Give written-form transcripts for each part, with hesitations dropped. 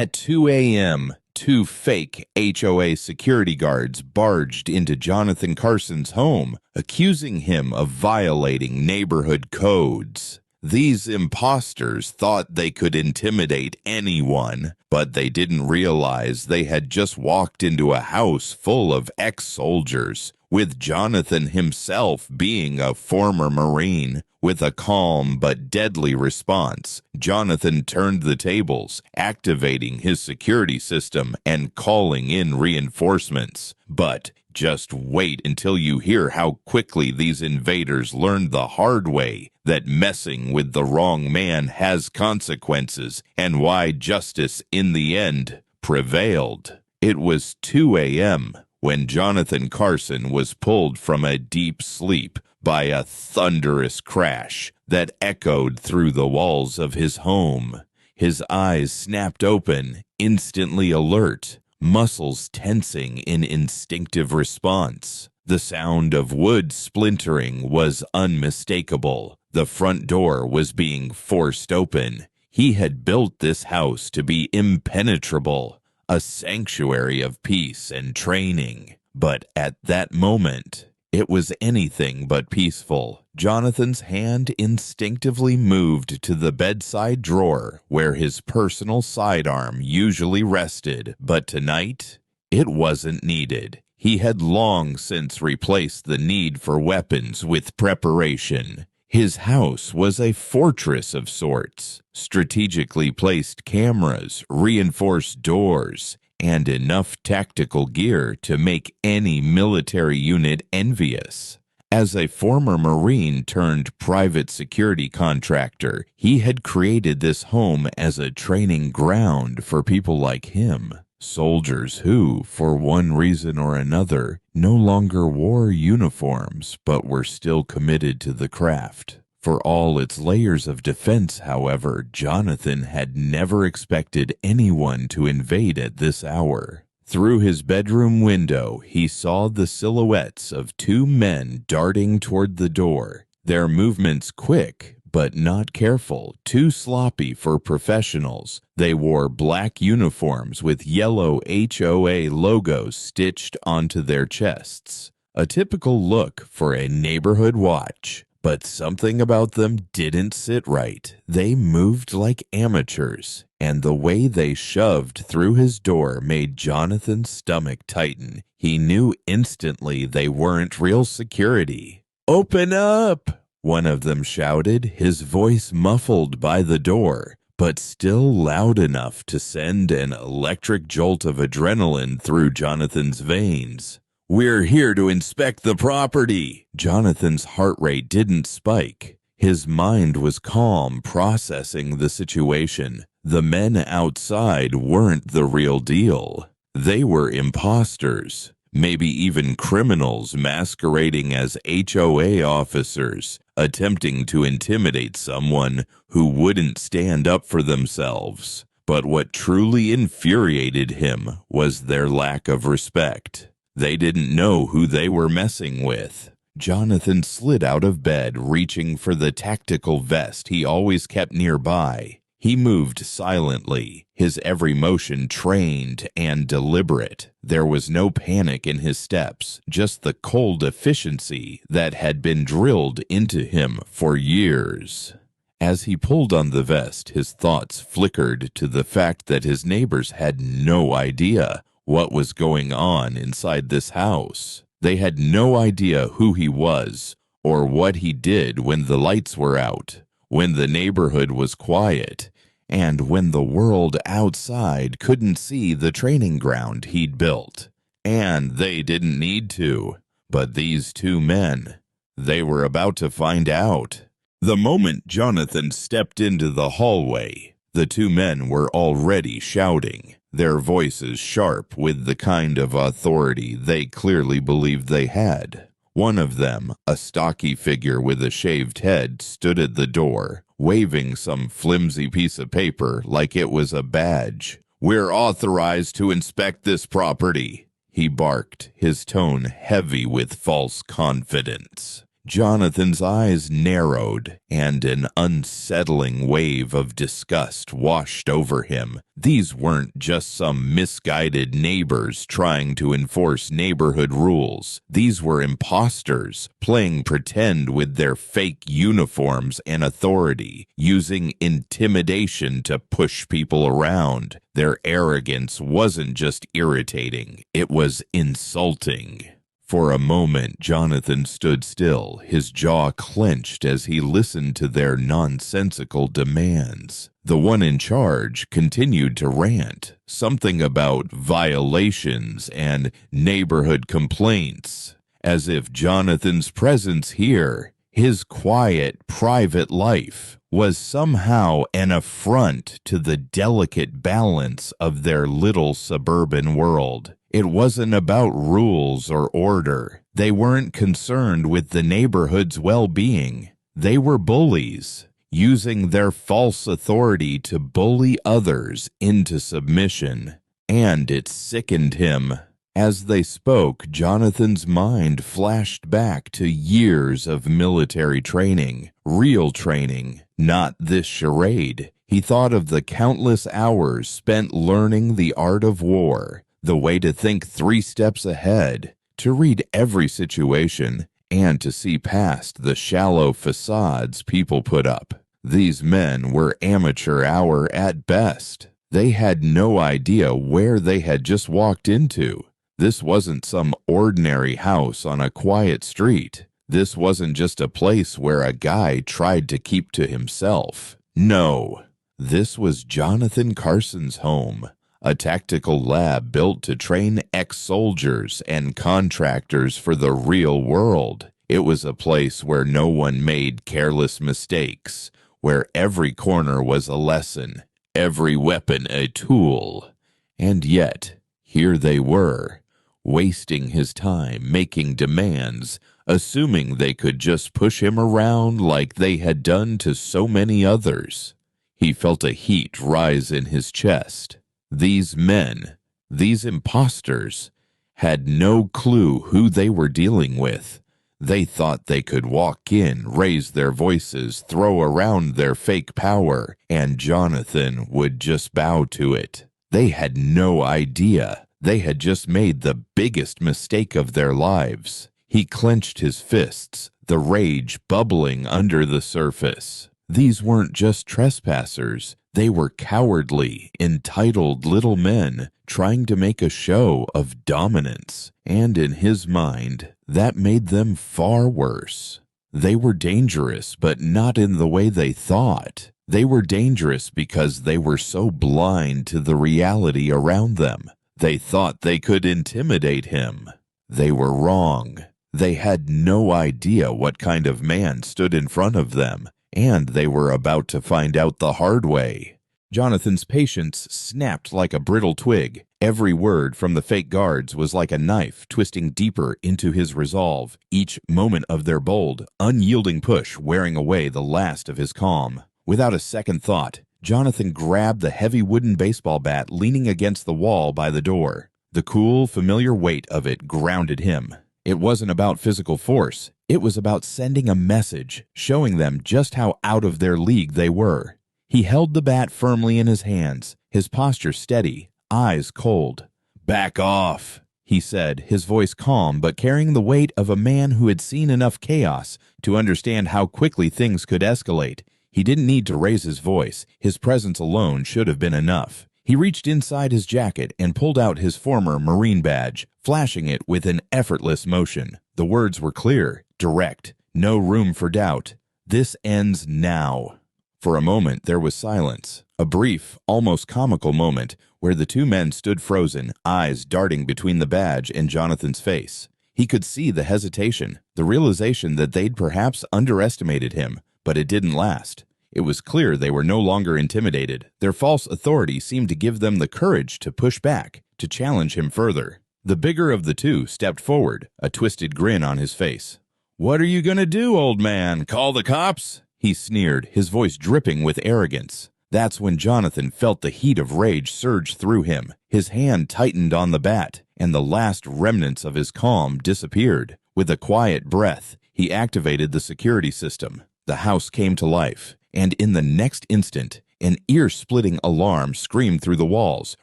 At 2 a.m., two fake HOA security guards barged into Jonathan Carson's home, accusing him of violating neighborhood codes. These imposters thought they could intimidate anyone, but they didn't realize they had just walked into a house full of ex-soldiers, with Jonathan himself being a former Marine. With a calm but deadly response, Jonathan turned the tables, activating his security system and calling in reinforcements. But just wait until you hear how quickly these invaders learned the hard way that messing with the wrong man has consequences, and why justice in the end prevailed. It was 2 a.m. when Jonathan Carson was pulled from a deep sleep by a thunderous crash that echoed through the walls of his home. His eyes snapped open, instantly alert, muscles tensing in instinctive response. The sound of wood splintering was unmistakable. The front door was being forced open. He had built this house to be impenetrable, a sanctuary of peace and training. But at that moment, it was anything but peaceful. Jonathan's hand instinctively moved to the bedside drawer where his personal sidearm usually rested, but tonight, it wasn't needed. He had long since replaced the need for weapons with preparation. His house was a fortress of sorts, strategically placed cameras, reinforced doors, and enough tactical gear to make any military unit envious. As a former Marine turned private security contractor, he had created this home as a training ground for people like him, soldiers who, for one reason or another, no longer wore uniforms but were still committed to the craft. For all its layers of defense, however, Jonathan had never expected anyone to invade at this hour. Through his bedroom window, he saw the silhouettes of two men darting toward the door, their movements quick but not careful, too sloppy for professionals. They wore black uniforms with yellow HOA logos stitched onto their chests. A typical look for a neighborhood watch. But something about them didn't sit right. They moved like amateurs, and the way they shoved through his door made Jonathan's stomach tighten. He knew instantly they weren't real security. "Open up!" one of them shouted, his voice muffled by the door, but still loud enough to send an electric jolt of adrenaline through Jonathan's veins. "We're here to inspect the property." Jonathan's heart rate didn't spike. His mind was calm, processing the situation. The men outside weren't the real deal. They were imposters, maybe even criminals masquerading as HOA officers, attempting to intimidate someone who wouldn't stand up for themselves. But what truly infuriated him was their lack of respect. They didn't know who they were messing with. Jonathan slid out of bed, reaching for the tactical vest he always kept nearby. He moved silently, his every motion trained and deliberate. There was no panic in his steps, just the cold efficiency that had been drilled into him for years. As he pulled on the vest, his thoughts flickered to the fact that his neighbors had no idea what was going on inside this house. They had no idea who he was or what he did when the lights were out, when the neighborhood was quiet, and when the world outside couldn't see the training ground he'd built. And they didn't need to. But these two men, they were about to find out. The moment Jonathan stepped into the hallway, the two men were already shouting, their voices sharp with the kind of authority they clearly believed they had. One of them, a stocky figure with a shaved head, stood at the door, waving some flimsy piece of paper like it was a badge. "We're authorized to inspect this property," he barked, his tone heavy with false confidence. Jonathan's eyes narrowed, and an unsettling wave of disgust washed over him. These weren't just some misguided neighbors trying to enforce neighborhood rules. These were imposters, playing pretend with their fake uniforms and authority, using intimidation to push people around. Their arrogance wasn't just irritating, it was insulting. For a moment, Jonathan stood still, his jaw clenched as he listened to their nonsensical demands. The one in charge continued to rant, something about violations and neighborhood complaints, as if Jonathan's presence here, his quiet, private life, was somehow an affront to the delicate balance of their little suburban world. It wasn't about rules or order. They weren't concerned with the neighborhood's well-being. They were bullies, using their false authority to bully others into submission. And it sickened him. As they spoke, Jonathan's mind flashed back to years of military training, real training, not this charade. He thought of the countless hours spent learning the art of war, the way to think 3 steps ahead, to read every situation, and to see past the shallow facades people put up. These men were amateur hour at best. They had no idea where they had just walked into. This wasn't some ordinary house on a quiet street. This wasn't just a place where a guy tried to keep to himself. No, this was Jonathan Carson's home, a tactical lab built to train ex-soldiers and contractors for the real world. It was a place where no one made careless mistakes, where every corner was a lesson, every weapon a tool. And yet, here they were, wasting his time making demands, assuming they could just push him around like they had done to so many others. He felt a heat rise in his chest. These men, these imposters, had no clue who they were dealing with. They thought they could walk in, raise their voices, throw around their fake power, and Jonathan would just bow to it. They had no idea. They had just made the biggest mistake of their lives. He clenched his fists, the rage bubbling under the surface. These weren't just trespassers. They were cowardly, entitled little men trying to make a show of dominance. And in his mind, that made them far worse. They were dangerous, but not in the way they thought. They were dangerous because they were so blind to the reality around them. They thought they could intimidate him. They were wrong. They had no idea what kind of man stood in front of them, and they were about to find out the hard way. Jonathan's patience snapped like a brittle twig. Every word from the fake guards was like a knife twisting deeper into his resolve, each moment of their bold, unyielding push wearing away the last of his calm. Without a second thought, Jonathan grabbed the heavy wooden baseball bat leaning against the wall by the door. The cool, familiar weight of it grounded him. It wasn't about physical force. It was about sending a message, showing them just how out of their league they were. He held the bat firmly in his hands, his posture steady, eyes cold. "Back off," he said, his voice calm but carrying the weight of a man who had seen enough chaos to understand how quickly things could escalate. He didn't need to raise his voice. His presence alone should have been enough. He reached inside his jacket and pulled out his former Marine badge, flashing it with an effortless motion. The words were clear, direct, no room for doubt. "This ends now." For a moment there was silence, a brief, almost comical moment where the two men stood frozen, eyes darting between the badge and Jonathan's face. He could see the hesitation, the realization that they'd perhaps underestimated him, but it didn't last. It was clear they were no longer intimidated. Their false authority seemed to give them the courage to push back, to challenge him further. The bigger of the two stepped forward, a twisted grin on his face. "What are you going to do, old man? Call the cops?" he sneered, his voice dripping with arrogance. That's when Jonathan felt the heat of rage surge through him. His hand tightened on the bat, and the last remnants of his calm disappeared. With a quiet breath, He activated the security system. The house came to life, and in the next instant, an ear-splitting alarm screamed through the walls,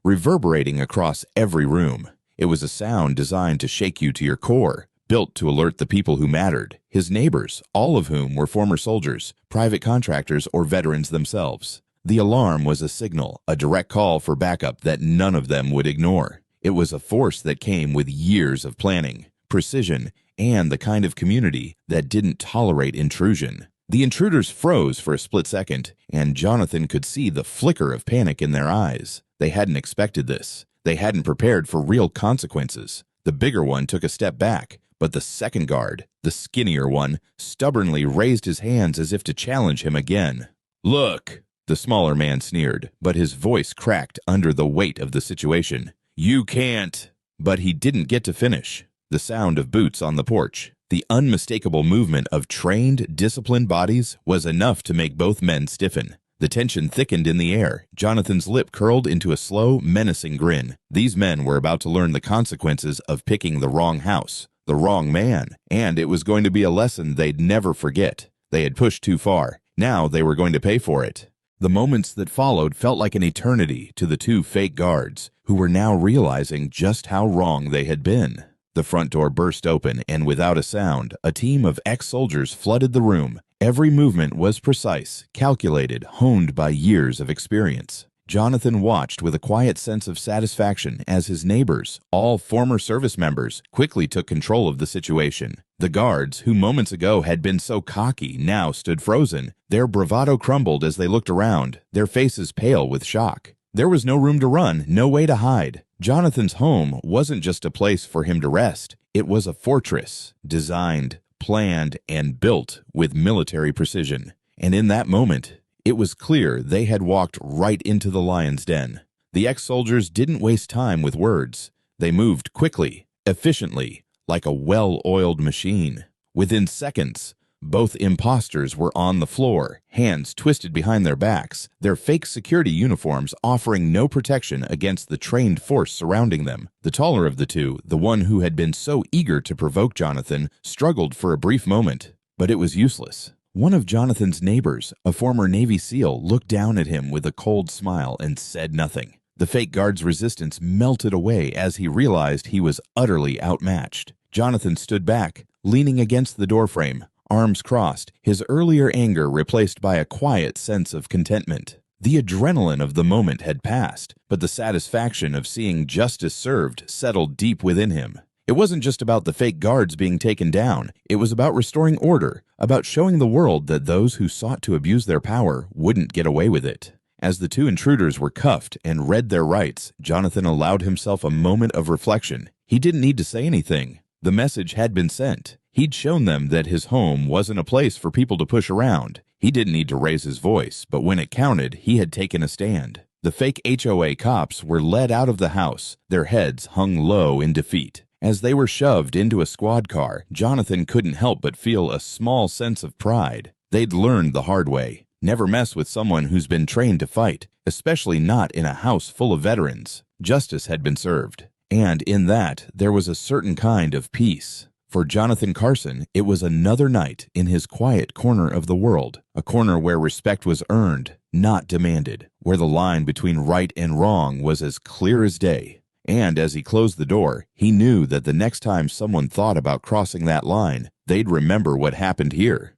reverberating across every room. It was a sound designed to shake you to your core, built to alert the people who mattered, his neighbors, all of whom were former soldiers, private contractors, or veterans themselves. The alarm was a signal, a direct call for backup that none of them would ignore. It was a force that came with years of planning, precision, and the kind of community that didn't tolerate intrusion. The intruders froze for a split second, and Jonathan could see the flicker of panic in their eyes. They hadn't expected this. They hadn't prepared for real consequences. The bigger one took a step back, but the second guard, the skinnier one, stubbornly raised his hands as if to challenge him again. "Look," the smaller man sneered, but his voice cracked under the weight of the situation. "You can't." But he didn't get to finish. The sound of boots on the porch, the unmistakable movement of trained, disciplined bodies was enough to make both men stiffen. The tension thickened in the air. Jonathan's lip curled into a slow, menacing grin. These men were about to learn the consequences of picking the wrong house, the wrong man, and it was going to be a lesson they'd never forget. They had pushed too far. Now they were going to pay for it. The moments that followed felt like an eternity to the two fake guards, who were now realizing just how wrong they had been. The front door burst open, and without a sound, a team of ex-soldiers flooded the room. Every movement was precise, calculated, honed by years of experience. Jonathan watched with a quiet sense of satisfaction as his neighbors, all former service members, quickly took control of the situation. The guards, who moments ago had been so cocky, now stood frozen. Their bravado crumbled as they looked around, their faces pale with shock. There was no room to run, no way to hide. Jonathan's home wasn't just a place for him to rest. It was a fortress, designed, planned, and built with military precision. And in that moment, it was clear they had walked right into the lion's den. The ex-soldiers didn't waste time with words. They moved quickly, efficiently, like a well-oiled machine. Within seconds, both imposters were on the floor, hands twisted behind their backs, their fake security uniforms offering no protection against the trained force surrounding them. The taller of the two, the one who had been so eager to provoke Jonathan, struggled for a brief moment, but it was useless. One of Jonathan's neighbors, a former Navy SEAL, looked down at him with a cold smile and said nothing. The fake guard's resistance melted away as he realized he was utterly outmatched. Jonathan stood back, leaning against the doorframe, arms crossed, his earlier anger replaced by a quiet sense of contentment. The adrenaline of the moment had passed, but the satisfaction of seeing justice served settled deep within him. It wasn't just about the fake guards being taken down. It was about restoring order, about showing the world that those who sought to abuse their power wouldn't get away with it. As the two intruders were cuffed and read their rights, Jonathan allowed himself a moment of reflection. He didn't need to say anything. The message had been sent. He'd shown them that his home wasn't a place for people to push around. He didn't need to raise his voice, but when it counted, he had taken a stand. The fake HOA cops were led out of the house, their heads hung low in defeat. As they were shoved into a squad car, Jonathan couldn't help but feel a small sense of pride. They'd learned the hard way. Never mess with someone who's been trained to fight, especially not in a house full of veterans. Justice had been served. And in that, there was a certain kind of peace. For Jonathan Carson, it was another night in his quiet corner of the world, a corner where respect was earned, not demanded, where the line between right and wrong was as clear as day. And as he closed the door, he knew that the next time someone thought about crossing that line, they'd remember what happened here.